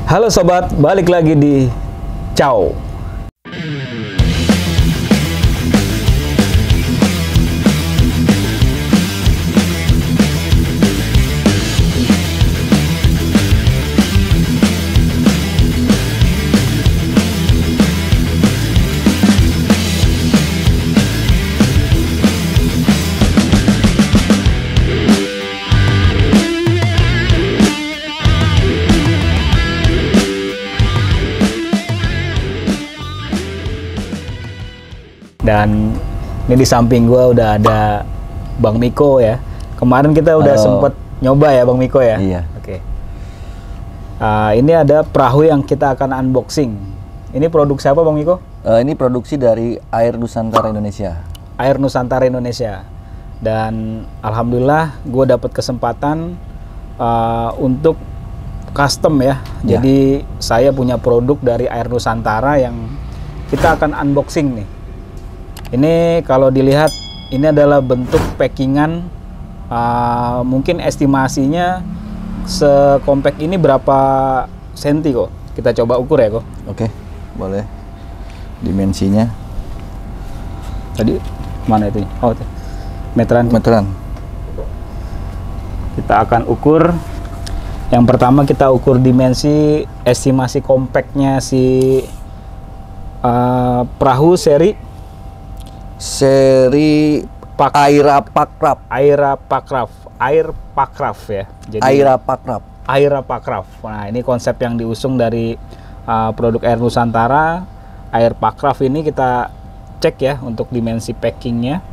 Halo sobat, balik lagi di Ciao. Dan ini di samping gua udah ada Bang Miko ya. Kemarin kita udah sempet nyoba ya Bang Miko ya. Iya. Oke. Ini ada perahu yang kita akan unboxing. Ini produk siapa Bang Miko? Ini produksi dari Air Nusantara Indonesia. Air Nusantara Indonesia. Dan alhamdulillah gue dapat kesempatan untuk custom ya. Jadi saya punya produk dari Air Nusantara yang kita akan unboxing nih. Ini kalau dilihat ini adalah bentuk packingan, mungkin estimasinya sekompak ini berapa senti kok? Kita coba ukur ya kok. Oke, boleh. Dimensinya. Tadi mana itu? Oh, itu. Meteran. Meteran. Kita akan ukur. Yang pertama kita ukur dimensi estimasi kompaknya si perahu seri Aira Pakraf. Aira Pakraf. Air Pakraf ya. Jadi Aira Pakraf. Aira Pakraf. Nah, ini konsep yang diusung dari produk Air Nusantara. Air Pakraf ini kita cek ya untuk dimensi packingnya.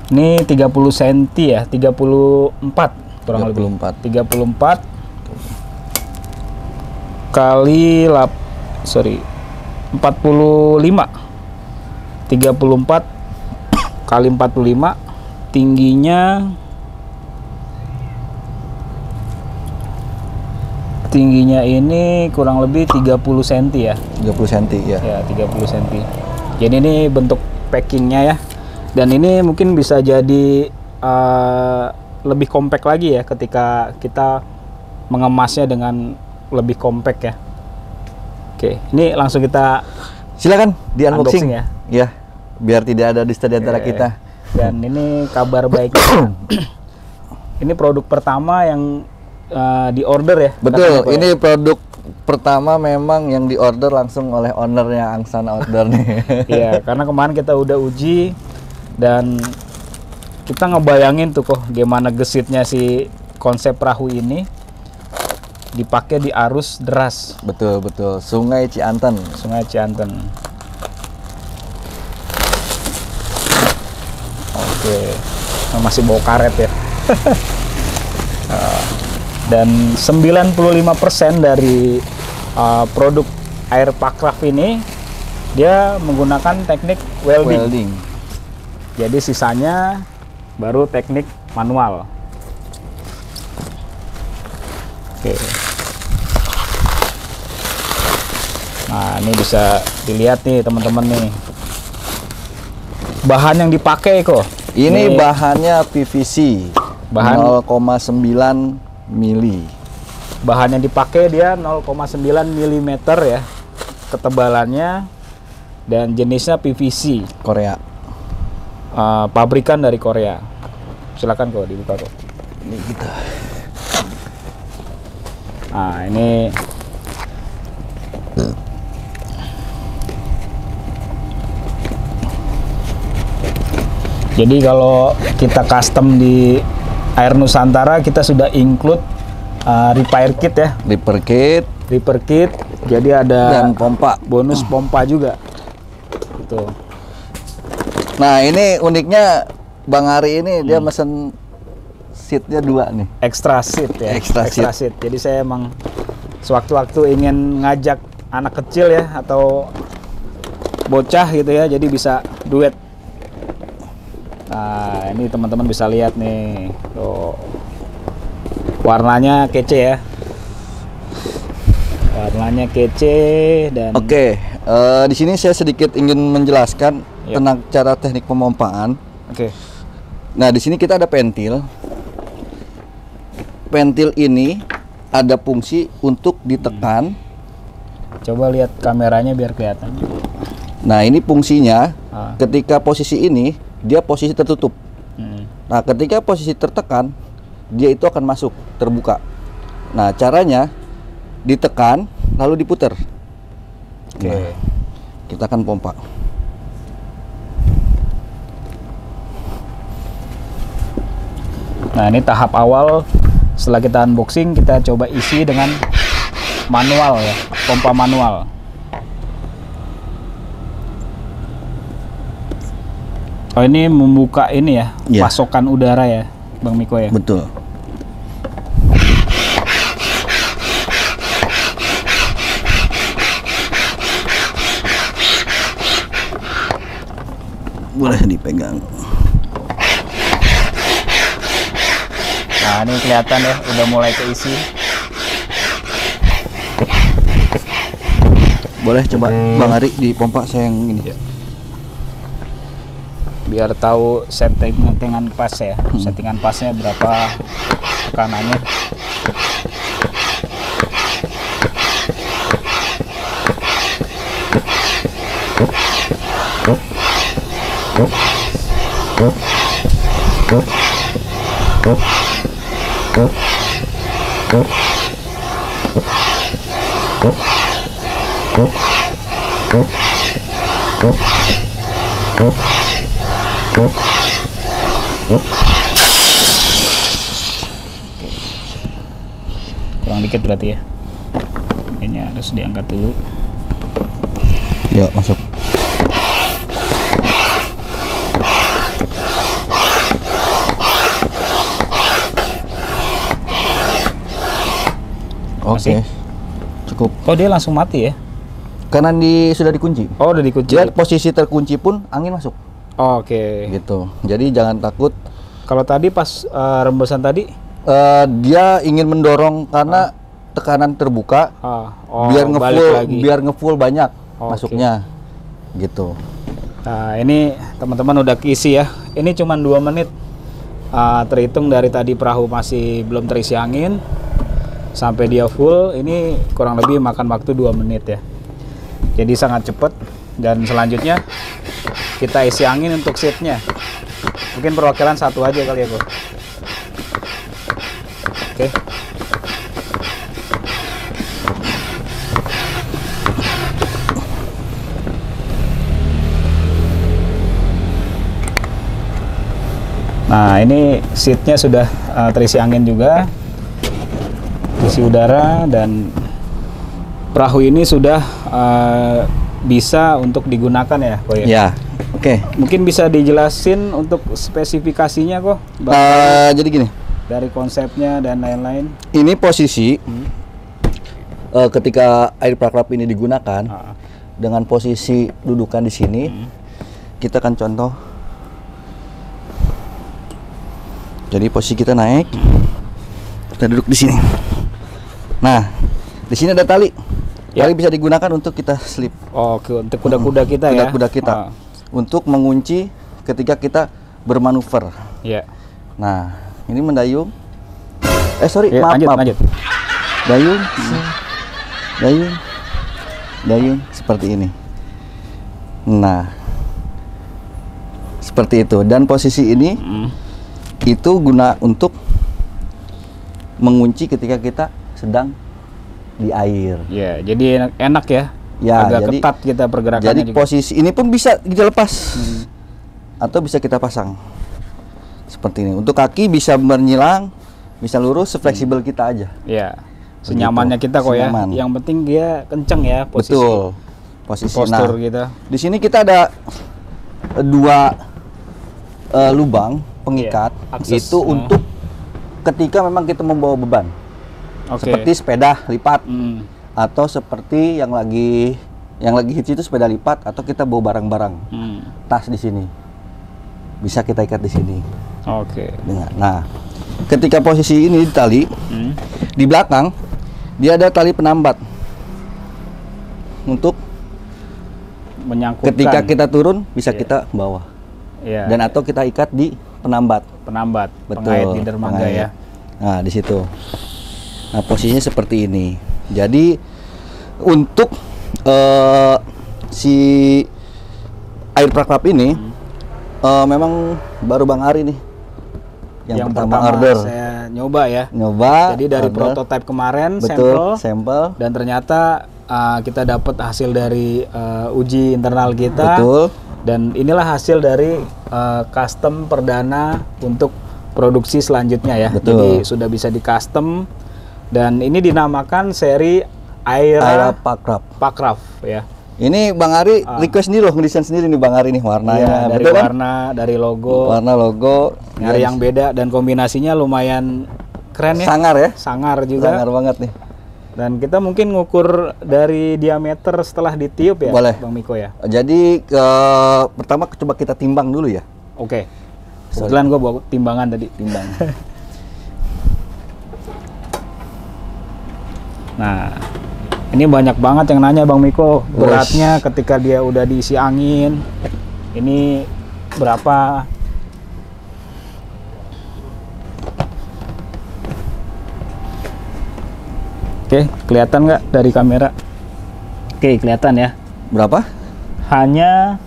Ini 30 cm ya, 34 kurang lebih. 34 kali 45. 34 kali 45, tingginya ini kurang lebih 30 cm ya. 30 cm ya. Ya, 30 cm. Jadi ini bentuk packingnya ya. Dan ini mungkin bisa jadi lebih kompak lagi ya ketika kita mengemasnya dengan lebih kompak ya. Oke, ini langsung kita silakan di unboxing ya. Ya, biar tidak ada dusta di antara kita. Dan ini kabar baiknya. Ini produk pertama yang di order ya. Betul, ini produk pertama memang yang di order langsung oleh ownernya Angsana Outdoor nih. Iya, karena kemarin kita udah uji dan kita ngebayangin tuh kok gimana gesitnya si konsep perahu ini dipakai di arus deras. Betul, betul. Sungai Cianten. Sungai Cianten. Oke, masih bawa karet ya. Dan 95% dari produk Air Pakraf ini dia menggunakan teknik welding. Jadi sisanya baru teknik manual. Oke. Nah, ini bisa dilihat nih teman-teman nih. Bahan yang dipakai kok. Ini bahannya PVC. Bahan 0,9 mili. Bahan yang dipakai dia 0,9 mm ya ketebalannya, dan jenisnya PVC Korea. Pabrikan dari Korea. Silakan kok dibuka kok. Ini kita. Nah, ini jadi kalau kita custom di Air Nusantara kita sudah include repair kit ya. Repair kit. Jadi ada dan pompa. Bonus pompa juga. Tuh. Nah, ini uniknya Bang Ari ini dia mesen seatnya 2 nih. Extra seat ya. Extra seat. Jadi saya emang sewaktu-waktu ingin ngajak anak kecil ya atau bocah gitu ya, jadi bisa duet. Nah, ini teman-teman bisa lihat nih. Tuh. Warnanya kece ya. Warnanya kece dan Oke, di sini saya sedikit ingin menjelaskan tentang cara teknik pemompaan. Oke. Nah, di sini kita ada pentil. Pentil ini ada fungsi untuk ditekan. Coba lihat kameranya biar kelihatan. Nah, ini fungsinya ketika posisi ini dia posisi tertutup. Nah, ketika posisi tertekan, dia itu akan masuk, terbuka. Nah, caranya ditekan lalu diputar. Oke. Nah, kita akan pompa. Nah, ini tahap awal setelah kita unboxing, kita coba isi dengan manual ya, pompa manual. Oh, ini membuka ini ya, pasokan udara ya, Bang Miko ya. Betul. Boleh dipegang. Nah, ini kelihatan ya, udah mulai keisi. Boleh coba Bang Ari dipompa saya yang ini. Biar tahu settingan pas ya, settingan pasnya berapa tekanannya. Kurang dikit berarti ya. Ini harus diangkat dulu. Ya, masuk. Oke. Cukup. Oh, dia langsung mati ya? Karena sudah dikunci. Oh, udah dikunci. Dia posisi terkunci pun angin masuk. Oke. Gitu. Jadi jangan takut. Kalau tadi pas rembesan tadi dia ingin mendorong karena tekanan terbuka. Biar ngefull banyak masuknya. Gitu. Nah, ini teman-teman udah keisi ya. Ini cuma 2 menit. Terhitung dari tadi perahu masih belum terisi angin sampai dia full, ini kurang lebih makan waktu 2 menit ya. Jadi sangat cepat. Dan selanjutnya kita isi angin untuk seatnya. Mungkin perwakilan 1 aja kali ya, Bro. Oke. Nah, ini seatnya sudah terisi angin juga, isi udara, dan perahu ini sudah bisa untuk digunakan ya, Ko ya? Ya, oke. Mungkin bisa dijelasin untuk spesifikasinya kok, jadi gini. Dari konsepnya dan lain-lain. Ini posisi ketika aircraft ini digunakan dengan posisi dudukan di sini, kita akan contoh. Jadi posisi kita naik, kita duduk di sini. Nah, di sini ada tali. Tali bisa digunakan untuk kita slip. Oke, untuk kuda-kuda kita ya. Kuda-kuda kita. Untuk mengunci ketika kita bermanuver. Ya. Nah, ini mendayung. Maaf. Lanjut. Dayung seperti ini. Nah, seperti itu. Dan posisi ini itu guna untuk mengunci ketika kita sedang di air. Ya, jadi enak ya. Ya, agak jadi, ketat kita pergerakannya. Jadi juga. Posisi ini pun bisa dilepas atau bisa kita pasang seperti ini. Untuk kaki bisa menyilang, bisa lurus, fleksibel kita aja. Ya, senyamannya kita kok ya. Yang penting dia kenceng ya posisi. Betul. Posisi postur kita. Di sini kita ada 2 lubang pengikat, itu untuk ketika memang kita membawa beban. Seperti sepeda lipat atau seperti yang lagi hits itu sepeda lipat, atau kita bawa barang-barang, tas di sini bisa kita ikat di sini. Nah, ketika posisi ini di tali, di belakang dia ada tali penambat untuk menyangkutkan. Ketika kita turun bisa kita bawa, dan atau kita ikat di penambat. Betul. Pengait di dermaga ya. Nah, di situ. Nah, posisinya seperti ini. Jadi untuk si air pakraf ini memang baru Bang Ari nih yang pertama order. Saya nyoba ya. Nyoba. Jadi dari prototipe kemarin, betul, sampel, dan ternyata kita dapat hasil dari uji internal kita. Betul. Dan inilah hasil dari custom perdana untuk produksi selanjutnya ya. Betul. Jadi sudah bisa di custom dan ini dinamakan seri Aira Pakraf ya. Ini Bang Ari request nih loh, ngedesain sendiri nih Bang Ari nih warnanya. Iya, dari betul, warna, kan? Dari logo. Warna logo. Nyari yang beda dan kombinasinya lumayan keren ya. Sangar ya. Sangar juga. Sangar banget nih. Dan kita mungkin ngukur dari diameter setelah ditiup ya. Boleh. Bang Miko ya. Jadi pertama coba kita timbang dulu ya. Oke. Kebetulan gue bawa timbangan tadi. Timbang. Nah, ini banyak banget yang nanya Bang Miko, beratnya ketika dia udah diisi angin, ini berapa? Oke, kelihatan nggak dari kamera? Oke, kelihatan ya. Berapa? Hanya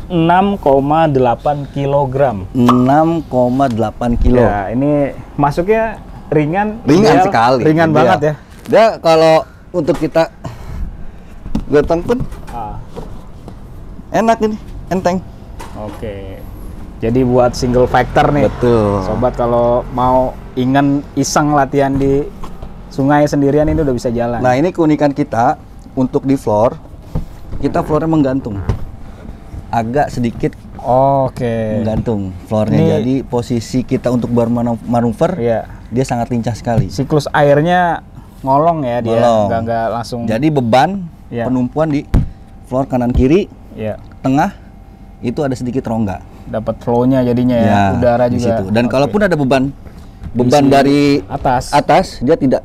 6,8 kilogram. 6,8 kilo. Ya, ini masuknya ringan sekali. Ringan banget ya. Dia kalau untuk kita gotong pun enak ini, enteng. Oke. Jadi buat single factor nih. Betul. Sobat kalau mau iseng latihan di sungai sendirian ini udah bisa jalan. Nah, ini keunikan kita untuk di floor. Kita floornya menggantung. Agak sedikit menggantung floornya. Jadi posisi kita untuk bermanuver dia sangat lincah sekali. Siklus airnya ngolong ya dia, nggak langsung. Jadi beban penumpuan di floor kanan kiri, tengah itu ada sedikit rongga. Dapat flow-nya jadinya ya, udara juga. Situ. Dan kalaupun ada beban dari atas dia tidak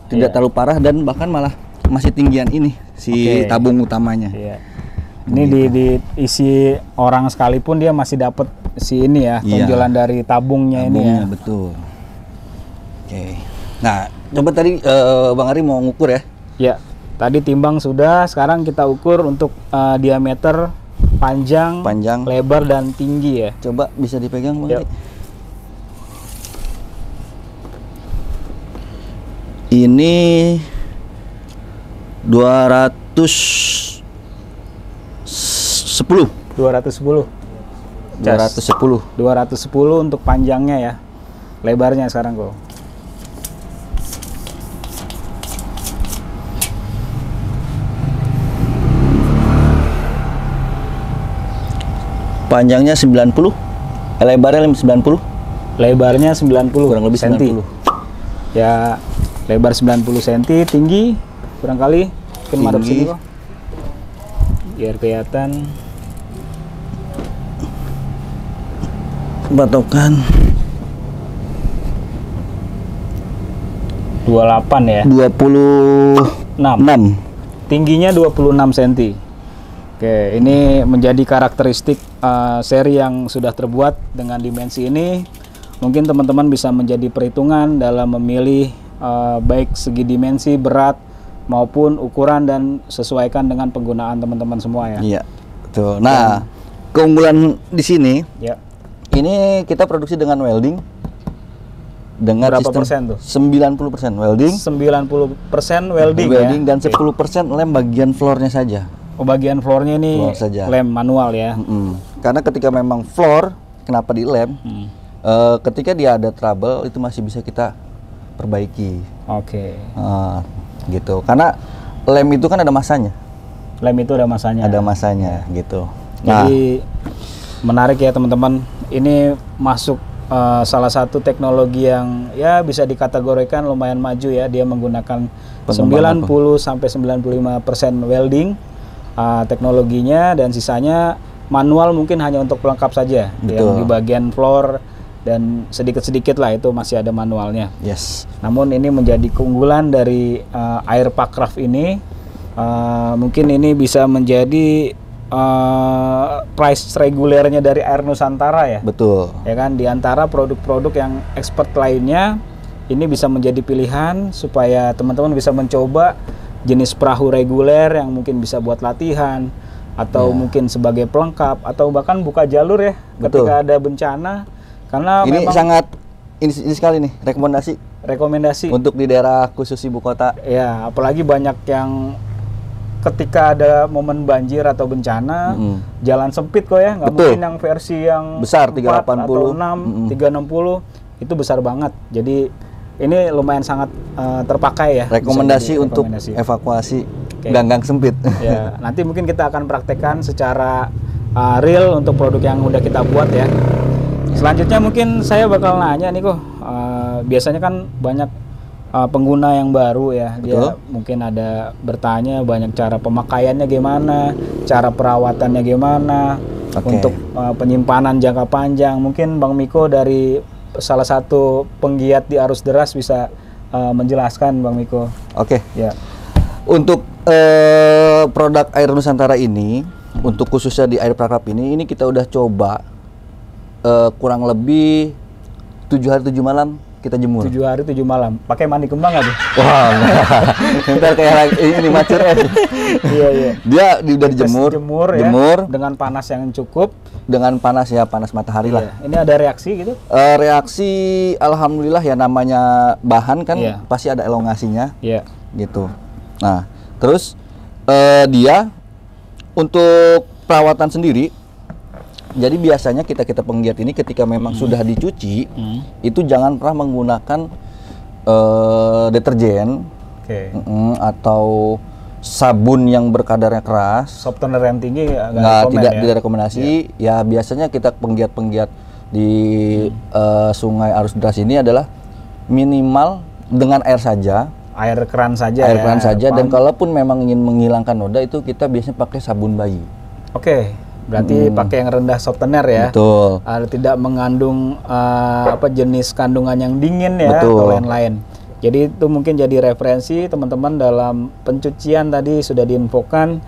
terlalu parah dan bahkan malah masih tinggian ini si tabung utamanya. Ini diisi orang sekalipun dia masih dapat si ini ya, tonjolan dari tabungnya ini ya. Betul. Oke. Nah, coba tadi Bang Ari mau ngukur ya? Ya, tadi timbang sudah, sekarang kita ukur untuk diameter, panjang, lebar dan tinggi ya. Coba bisa dipegang Bang Ari? Ini 210 untuk panjangnya ya. Lebarnya sekarang kok. Panjangnya 90, lebarnya 90. Lebarnya 90, kurang lebih 90. Ya, lebar 90 cm, tinggi kurang kali mungkin madep sini kok. Biar kelihatan. Batokan 28 ya. 26. Tingginya 26 cm. Oke, ini menjadi karakteristik seri yang sudah terbuat dengan dimensi ini. Mungkin teman-teman bisa menjadi perhitungan dalam memilih baik segi dimensi, berat maupun ukuran dan sesuaikan dengan penggunaan teman-teman semua ya. Iya, betul. Nah, keunggulan di sini, ini kita produksi dengan welding. Dengan berapa sistem persen tuh? 90% welding. 90% welding ya. Dan 10% lem bagian floornya saja. Oh, bagian floornya ini lem manual ya. Karena ketika memang floor, kenapa di lem? Ketika dia ada trouble itu masih bisa kita perbaiki. Gitu. Karena lem itu kan ada masanya. Lem itu ada masanya. Ada masanya gitu. Jadi menarik ya teman-teman. Ini masuk salah satu teknologi yang ya bisa dikategorikan lumayan maju ya. Dia menggunakan 90 sampai 95% welding teknologinya, dan sisanya manual mungkin hanya untuk pelengkap saja. Yang di bagian floor dan sedikit-sedikit lah itu masih ada manualnya. Namun ini menjadi keunggulan dari Air Pakraf ini. Mungkin ini bisa menjadi price regulernya dari Air Nusantara ya. Betul. Ya kan, di antara produk-produk yang expert lainnya ini bisa menjadi pilihan supaya teman-teman bisa mencoba jenis perahu reguler yang mungkin bisa buat latihan atau mungkin sebagai pelengkap atau bahkan buka jalur ya. Betul. Ketika ada bencana, karena ini memang sangat ini sekali nih rekomendasi untuk di daerah khusus ibu kota. Ya, apalagi banyak yang ketika ada momen banjir atau bencana, jalan sempit kok ya, nggak mungkin yang versi yang besar 380 atau 360, 360 itu besar banget. Jadi ini lumayan sangat terpakai ya. Rekomendasi untuk evakuasi ganggang sempit. Ya, nanti mungkin kita akan praktekkan secara real untuk produk yang udah kita buat ya. Selanjutnya mungkin saya bakal nanya nih kok, biasanya kan banyak pengguna yang baru ya, dia mungkin ada bertanya banyak cara pemakaiannya gimana, cara perawatannya gimana, untuk penyimpanan jangka panjang. Mungkin Bang Miko dari salah satu penggiat di arus deras bisa menjelaskan, Bang Miko. Ya. Untuk produk Air Nusantara ini, untuk khususnya di air prakarap ini kita udah coba kurang lebih 7 hari 7 malam kita jemur. 7 hari 7 malam. Pakai mandi kembang nggak tuh? Wah, ntar kayak ini macet ya. Iya. Dia udah dijemur, jemur dengan panas yang cukup. Dengan panas matahari lah. Ini ada reaksi gitu? Reaksi, alhamdulillah ya, namanya bahan kan pasti ada elongasinya. Gitu. Nah, terus dia untuk perawatan sendiri. Jadi biasanya kita penggiat ini ketika memang sudah dicuci, itu jangan pernah menggunakan deterjen atau sabun yang berkadarnya keras. Softener yang tinggi tidak rekomendasi. Ya biasanya kita penggiat di sungai arus deras ini adalah minimal dengan air saja. Air keran saja. Dan kalaupun memang ingin menghilangkan noda itu kita biasanya pakai sabun bayi. Berarti pakai yang rendah softener ya. Betul. Tidak mengandung jenis kandungan yang dingin ya. Atau lain-lain. Jadi itu mungkin jadi referensi teman-teman dalam pencucian tadi sudah diinfokan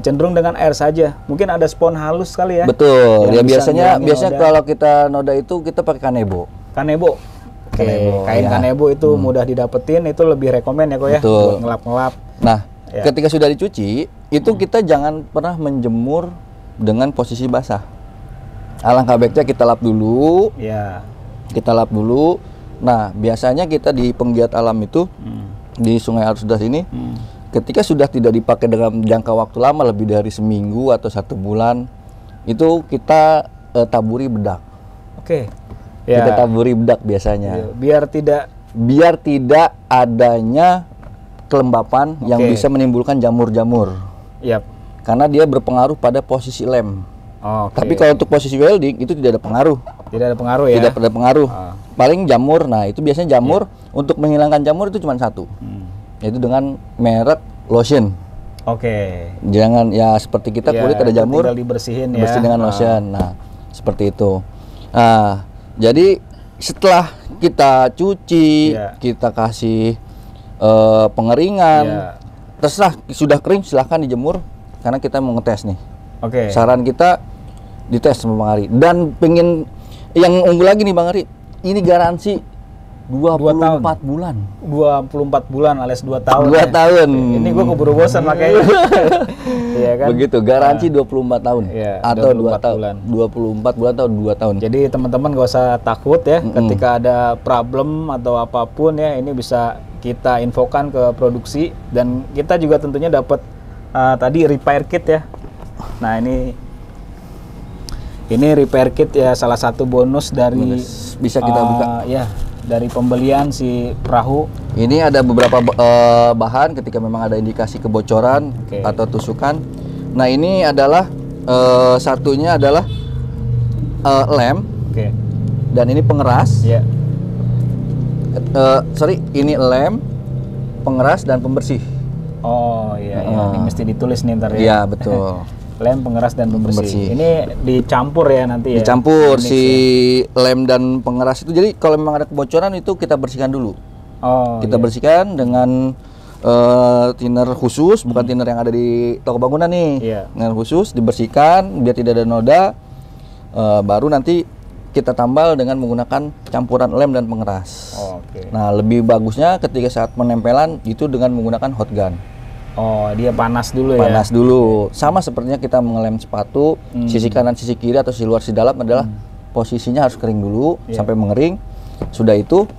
cenderung dengan air saja. Mungkin ada spons halus kali ya. Betul. Ya biasanya kalau kita noda itu kita pakai kanebo. Kain kanebo itu mudah didapetin, itu lebih rekomen ya kok ya. Buat ngelap-ngelap. Nah, ketika sudah dicuci itu kita jangan pernah menjemur dengan posisi basah. Alangkah baiknya kita lap dulu. Kita lap dulu. Nah, biasanya kita di penggiat alam itu di Sungai Arus Deras ini, ketika sudah tidak dipakai dalam jangka waktu lama lebih dari seminggu atau 1 bulan, itu kita taburi bedak. Kita taburi bedak biasanya. Biar tidak adanya kelembapan yang bisa menimbulkan jamur-jamur. Karena dia berpengaruh pada posisi lem. Tapi kalau untuk posisi welding itu tidak ada pengaruh. Tidak ada pengaruh ya? Tidak ada pengaruh. Paling jamur. Nah itu biasanya jamur, untuk menghilangkan jamur itu cuma satu. Yaitu dengan merek lotion. Jangan ya seperti kita kulit ada jamur, tinggal dibersihin ya. Bersih dengan lotion. Nah seperti itu. Nah jadi setelah kita cuci, kita kasih pengeringan, terserah sudah kering silahkan dijemur. Karena kita mau ngetes nih. Saran kita dites sama Bang Ari. Dan pengen yang unggul lagi nih Bang Ari, ini garansi 24 bulan. 24 bulan alias 2 tahun. 2 tahun. Ini gue keburu bosan makanya. Iya kan? Begitu, garansi 24 tahun. Atau 2 tahun. 24 bulan atau 2 tahun. Jadi teman-teman gak usah takut ya, ketika ada problem atau apapun ya, ini bisa kita infokan ke produksi, dan kita juga tentunya dapat tadi repair kit ya. Nah ini repair kit ya, salah satu bonus dari bisa kita buka dari pembelian si perahu. Ini ada beberapa bahan ketika memang ada indikasi kebocoran atau tusukan. Nah ini adalah satunya adalah lem dan ini pengeras. Ini lem, pengeras dan pembersih. Ini mesti ditulis nih ntar ya. Iya betul. Lem, pengeras dan pembersih. Ini dicampur ya nanti ya. Dicampur si lem dan pengeras itu. Jadi kalau memang ada kebocoran itu kita bersihkan dulu. Kita bersihkan dengan thinner khusus, bukan thinner yang ada di toko bangunan nih. Thinner khusus dibersihkan biar tidak ada noda. Baru nanti kita tambal dengan menggunakan campuran lem dan pengeras. Nah, lebih bagusnya ketika saat penempelan itu dengan menggunakan hot gun. Oh, dia panas dulu ya? Panas dulu. Sama sepertinya kita mengelem sepatu, sisi kanan, sisi kiri, atau sisi luar, sisi dalam adalah posisinya harus kering dulu sampai mengering. Sudah itu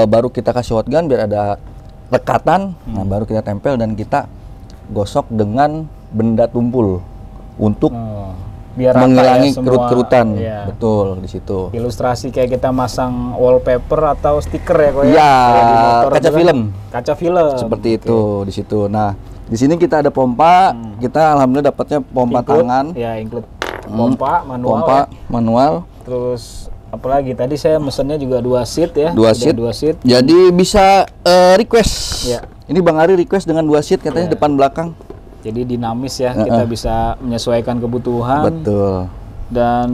baru kita kasih hot gun biar ada lekatan. Nah, baru kita tempel dan kita gosok dengan benda tumpul untuk biar menghilangi ya, kerut-kerutan. Betul, di situ. Ilustrasi kayak kita masang wallpaper atau stiker ya kok ya? Iya, kaca film. Kaca film. Seperti itu di situ. Nah, di sini kita ada pompa. Kita alhamdulillah dapatnya pompa tangan. Ya, include pompa manual. Pompa manual. Terus apalagi tadi saya mesennya juga 2 seat ya. 2 seat. Jadi bisa request. Ini Bang Ari request dengan 2 seat katanya depan belakang. Jadi dinamis ya, kita bisa menyesuaikan kebutuhan. Betul. Dan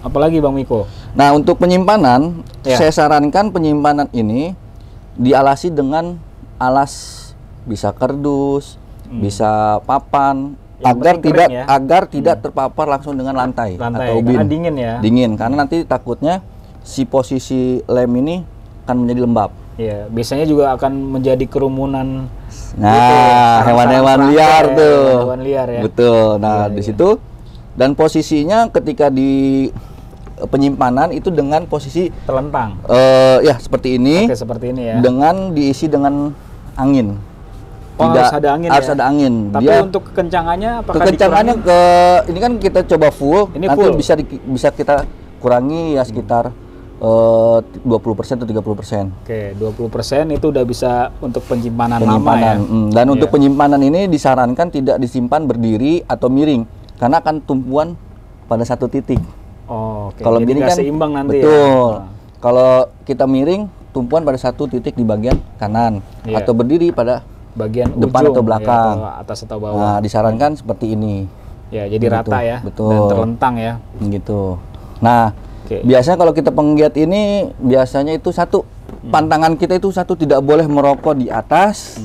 apalagi Bang Miko? Nah, untuk penyimpanan, saya sarankan penyimpanan ini dialasi dengan alas, bisa kardus, bisa papan, agar tidak terpapar langsung dengan lantai atau bin. Karena dingin ya. Dingin, karena nanti takutnya si posisi lem ini akan menjadi lembab. Iya, biasanya juga akan menjadi kerumunan. Nah, hewan-hewan liar tuh. Hewan liar ya. Betul. Nah, di situ dan posisinya ketika di penyimpanan itu dengan posisi terlentang. Ya, seperti ini. Oke, seperti ini ya. Dengan diisi dengan angin. Harus ada angin. Harus ada angin. Tapi untuk kekencangannya apakah kekencangannya ini kan kita coba full, ini nanti full. bisa kita kurangi ya sekitar 20% atau 30%. Oke, 20% itu udah bisa untuk penyimpanan lama ya. Dan untuk penyimpanan ini disarankan tidak disimpan berdiri atau miring karena akan tumpuan pada satu titik. Oh, oke. Kalau miring kan seimbang nanti. Betul. Kalau kita miring, tumpuan pada satu titik di bagian kanan atau berdiri pada bagian depan ujung, atau belakang, atau atas atau bawah. Nah, disarankan seperti ini. Ya, jadi rata ya. Betul. Dan terlentang ya. Gitu. Nah, biasanya kalau kita penggiat ini biasanya itu satu pantangan kita itu satu tidak boleh merokok di atas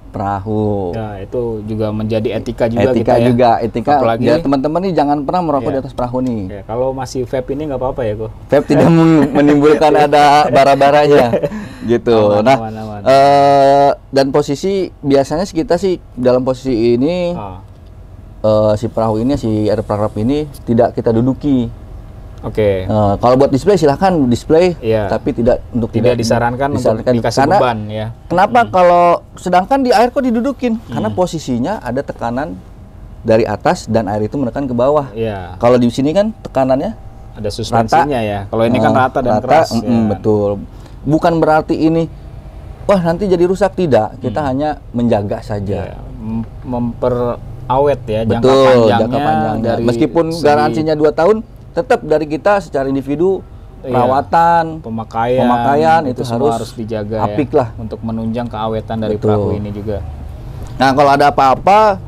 perahu. Ya, itu juga menjadi etika juga etika. Apalagi ya, teman-teman nih jangan pernah merokok di atas perahu nih. Ya, kalau masih vape ini nggak apa-apa ya kok. Vape tidak menimbulkan ada bara-baranya gitu. Aman. Dan posisi biasanya kita sih dalam posisi ini si perahu ini, si air perahu ini tidak kita duduki. Oke. Kalau buat display silahkan display, tapi tidak disarankan untuk dikasih beban ya. Kenapa kalau sedangkan di air kok didudukin? Karena posisinya ada tekanan dari atas dan air itu menekan ke bawah. Iya. Kalau di sini kan tekanannya ada suspensinya ya. Kalau ini kan rata dan keras. Betul. Bukan berarti ini wah nanti jadi rusak, tidak. Kita hanya menjaga saja. Memperawet ya jangka panjangnya. Dari meskipun garansinya 2 tahun, tetap dari kita secara individu perawatan, pemakaian itu harus dijaga apik ya, lah untuk menunjang keawetan dari perahu ini juga. Nah, kalau ada apa-apa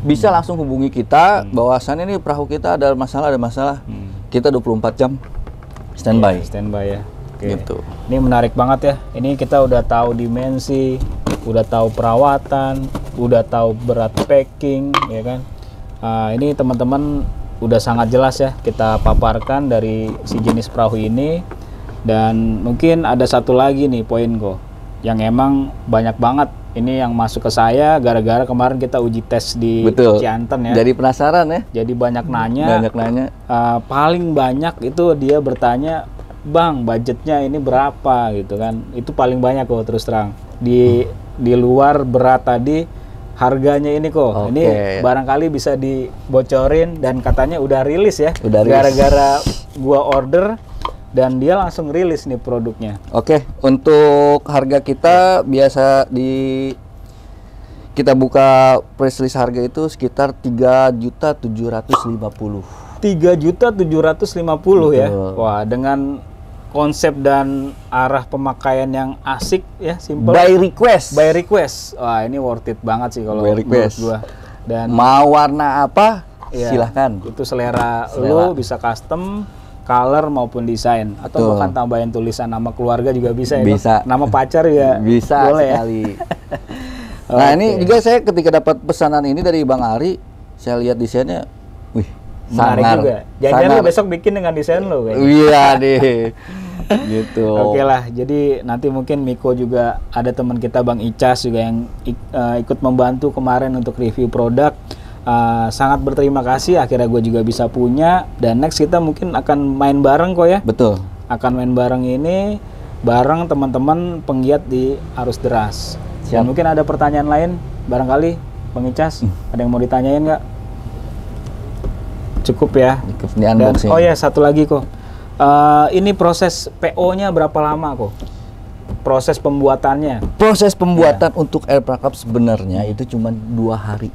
bisa langsung hubungi kita bahwasannya ini perahu kita ada masalah. Kita 24 jam standby. Standby ya. Oke. Gitu. Ini menarik banget ya. Ini kita udah tahu dimensi, udah tahu perawatan, udah tahu berat packing ya kan. Ini teman-teman udah sangat jelas ya kita paparkan dari si jenis perahu ini. Dan mungkin ada satu lagi nih poin kok yang emang banyak banget ini yang masuk ke saya gara-gara kemarin kita uji tes di Cianten ya. Jadi penasaran ya. Jadi banyak nanya. Paling banyak itu dia bertanya, "Bang, budgetnya ini berapa?" gitu kan. Itu paling banyak kok terus terang. Di luar berat tadi harganya ini kok. Ini barangkali bisa dibocorin dan katanya udah rilis ya. Gara-gara gua order dan dia langsung rilis nih produknya. Untuk harga kita biasa kita buka press list harga itu sekitar 3.750.000. 3.750.000 ya. Wah, dengan konsep dan arah pemakaian yang asik ya, simple. By request. Wah, ini worth it banget sih kalau menurut gua. Dan mau warna apa? Silahkan. Itu selera lo, bisa custom, color maupun desain, atau bahkan tambahin tulisan nama keluarga juga bisa ya. Bisa. Nama pacar juga bisa boleh sekali. Nah, ini juga saya ketika dapat pesanan ini dari Bang Ari, saya lihat desainnya, wih, Menarik juga. Jangan lu besok bikin dengan desain lo kayaknya. Iya deh. Gitu. Oke lah, jadi nanti mungkin Miko juga ada teman kita Bang Icas juga yang ikut membantu kemarin untuk review produk. Sangat berterima kasih, akhirnya gue juga bisa punya, dan next kita mungkin akan main bareng kok ya. Betul. Akan main bareng ini bareng teman-teman penggiat di Arus Deras. Dan mungkin ada pertanyaan lain barangkali Bang Icas, ada yang mau ditanyain nggak? Cukup ya. Cukup di unboxing. Oh ya, satu lagi kok. Ini proses PO-nya berapa lama kok? Proses pembuatannya? Proses pembuatan untuk air perangkap sebenarnya itu cuma 2 hari.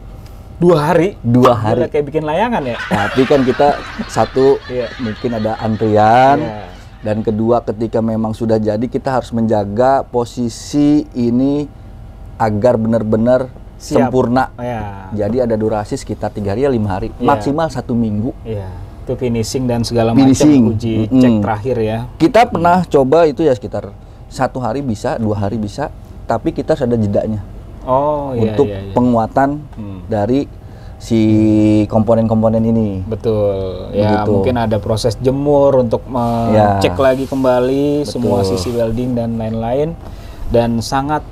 2 hari? 2 hari. Udah kayak bikin layangan ya? Tapi kan kita satu mungkin ada antrian, dan kedua ketika memang sudah jadi kita harus menjaga posisi ini agar benar-benar sempurna. Jadi ada durasi sekitar 3 hari ya 5 hari, maksimal 1 minggu. Itu finishing dan segala macam uji cek terakhir ya. Kita pernah coba itu ya sekitar 1 hari bisa, 2 hari bisa, tapi kita harus ada jedanya. Untuk penguatan dari si komponen-komponen ini. Betul. Ya, mungkin ada proses jemur untuk cek lagi kembali semua sisi welding dan lain-lain, dan sangat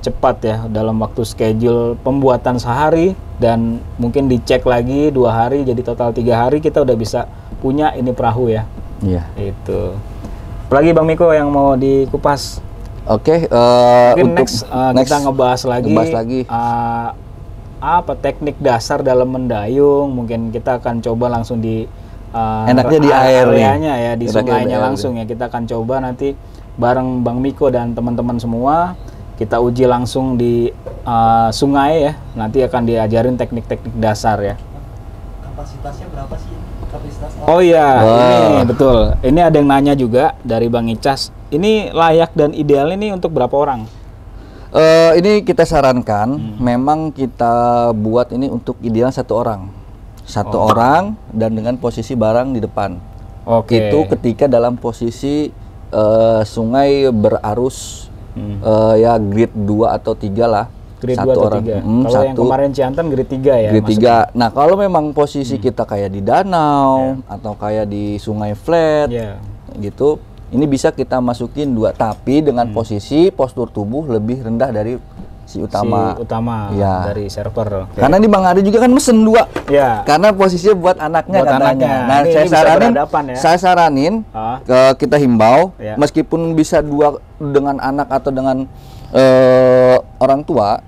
cepat ya, dalam waktu schedule pembuatan sehari dan mungkin dicek lagi 2 hari, jadi total 3 hari kita udah bisa punya ini perahu ya. Iya. Itu. Apalagi Bang Miko yang mau dikupas? Oke, mungkin next kita ngebahas lagi apa teknik dasar dalam mendayung. Mungkin kita akan coba langsung di enaknya di areanya ya, di sungainya langsung ya. Kita akan coba nanti bareng Bang Miko dan teman-teman semua, kita uji langsung di sungai ya. Nanti akan diajarin teknik-teknik dasar ya. Kapasitasnya berapa sih? Oh iya, ini betul. Ini ada yang nanya juga dari Bang Icas. Ini layak dan ideal ini untuk berapa orang? Ini kita sarankan, memang kita buat ini untuk ideal 1 orang. 1 orang dan dengan posisi barang di depan. Itu ketika dalam posisi sungai berarus ya grade 2 atau 3 lah. Grade 2 atau 3. Kalau yang kemarin Ciantan grade 3 ya. Grade 3. Nah, kalau memang posisi kita kayak di danau atau kayak di sungai flat gitu, ini bisa kita masukin 2, tapi dengan posisi postur tubuh lebih rendah dari si utama. Dari server. Karena di Bang Ari juga kan mesen 2. Karena posisinya buat anaknya katanya. Nah, saya saranin kita himbau meskipun bisa 2 dengan anak atau dengan orang tua,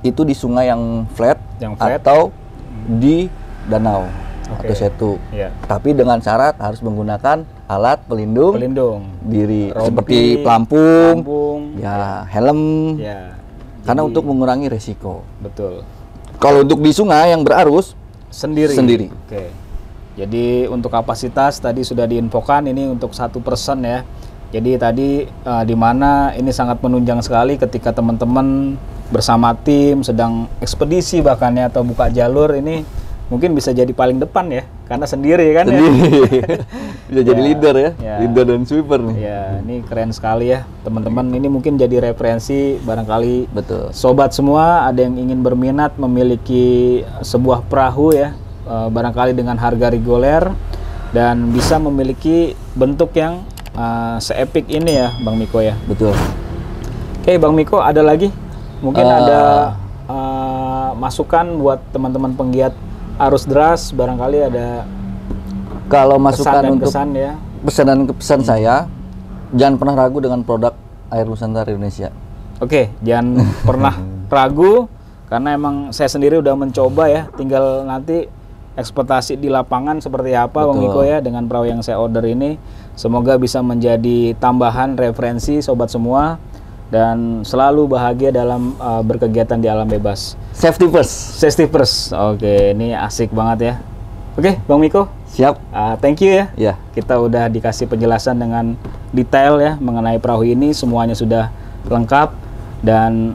itu di sungai yang flat atau di danau atau setu. Tapi dengan syarat harus menggunakan alat pelindung diri seperti pelampung, helm, karena untuk mengurangi resiko. Betul. Kalau untuk di sungai yang berarus sendiri. Jadi untuk kapasitas tadi sudah diinfokan, ini untuk 1 person ya. Jadi tadi di mana ini sangat menunjang sekali ketika teman-teman bersama tim sedang ekspedisi bahkan ya, atau buka jalur, ini mungkin bisa jadi paling depan ya, karena sendiri kan ya. Bisa jadi leader ya, leader dan sweeper nih. Ini keren sekali ya teman-teman. Ini mungkin jadi referensi barangkali. Betul. Sobat semua ada yang ingin berminat memiliki sebuah perahu ya, barangkali dengan harga reguler dan bisa memiliki bentuk yang se-epic ini ya Bang Miko ya. Betul. Oke Bang Miko, ada lagi? Mungkin ada masukan buat teman-teman penggiat Arus Deras, barangkali ada. Kalau masukan untuk kesan ya. Pesan dan kepesan saya, jangan pernah ragu dengan produk Air Nusantara Indonesia. Jangan pernah ragu, karena emang saya sendiri udah mencoba ya. Tinggal nanti ekspektasi di lapangan seperti apa. Bang Miko ya, dengan perahu yang saya order ini. Semoga bisa menjadi tambahan referensi sobat semua dan selalu bahagia dalam berkegiatan di alam bebas. Safety first. Safety first. Ini asik banget ya. Bang Miko. Siap. Thank you ya. Kita udah dikasih penjelasan dengan detail ya mengenai perahu ini, semuanya sudah lengkap dan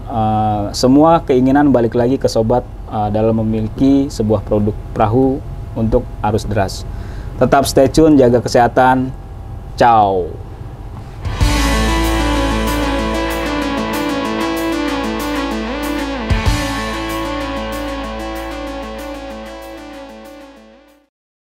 semua keinginan balik lagi ke sobat dalam memiliki sebuah produk perahu untuk Arus Deras. Tetap stay tune, jaga kesehatan. Ciao.